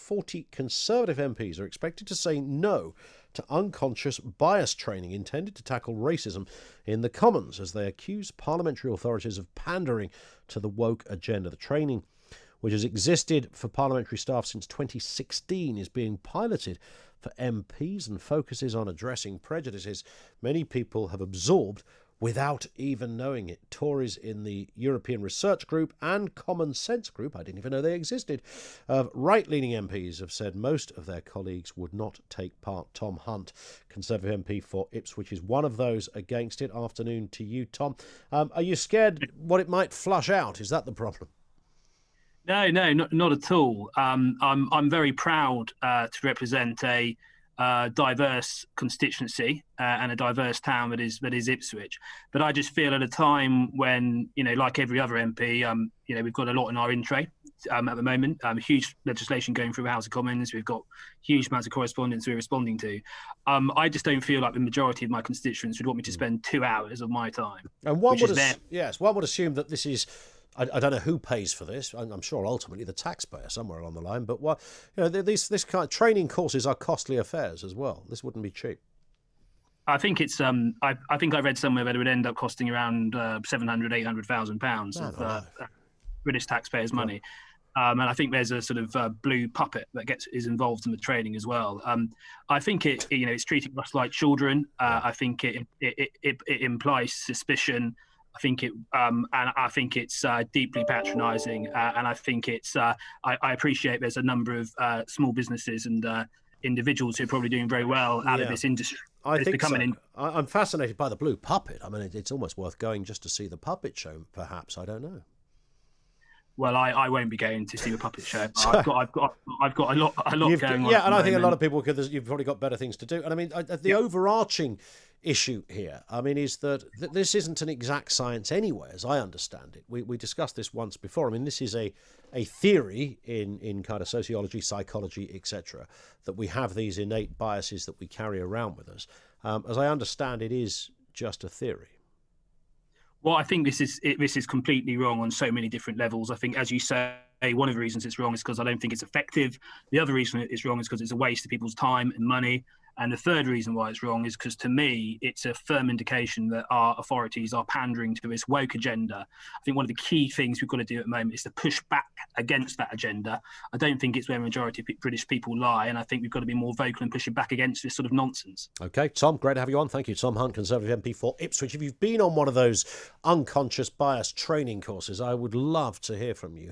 40 Conservative MPs are expected to say no to unconscious bias training intended to tackle racism in the Commons, as they accuse parliamentary authorities of pandering to the woke agenda. The training, which has existed for parliamentary staff since 2016, is being piloted for MPs and focuses on addressing prejudices many people have absorbed without even knowing it. Tories in the European Research Group and Common Sense Group, I didn't even know they existed, right-leaning MPs have said most of their colleagues would not take part. Tom Hunt, Conservative MP for Ipswich, is one of those against it. Afternoon to you, Tom. Are you scared what it might flush out? Is that the problem? No, not at all. I'm very proud to represent a diverse constituency and a diverse town that is Ipswich. But I just feel at a time when, like every other MP, we've got a lot in our in tray at the moment. Huge legislation going through the House of Commons. We've got huge amounts of correspondence we're responding to. I just don't feel like the majority of my constituents would want me to spend 2 hours of my time. And one would assume that this is. I don't know who pays for this. I'm sure ultimately the taxpayer somewhere along the line. But this kind of training courses are costly affairs as well. This wouldn't be cheap. I think it's. I think I read somewhere that it would end up costing around £700,000-800,000 of British taxpayers' money. And I think there's a sort of blue puppet that is involved in the training as well. I think it's treating us like children. I think it implies suspicion. I think it's deeply patronising, and I think it's. I appreciate there's a number of small businesses and individuals who are probably doing very well out of this industry. I think so. I'm fascinated by the blue puppet. I mean, it's almost worth going just to see the puppet show. Perhaps, I don't know. Well, I won't be going to see the puppet show. I've got a lot going on. Yeah, and I think a lot of people, because you've probably got better things to do. And I mean, the overarching issue here, I mean, is that this isn't an exact science anyway, as I understand it. We discussed this once before. I mean, this is a theory in kind of sociology, psychology, etc., that we have these innate biases that we carry around with us. As I understand, it is just a theory. Well, I think this is completely wrong on so many different levels. I think, as you say, one of the reasons it's wrong is because I don't think it's effective. The other reason it's wrong is because it's a waste of people's time and money. And the third reason why it's wrong is because, to me, it's a firm indication that our authorities are pandering to this woke agenda. I think one of the key things we've got to do at the moment is to push back against that agenda. I don't think it's where the majority of British people lie, and I think we've got to be more vocal and pushing back against this sort of nonsense. OK, Tom, great to have you on. Thank you. Tom Hunt, Conservative MP for Ipswich. If you've been on one of those unconscious bias training courses, I would love to hear from you.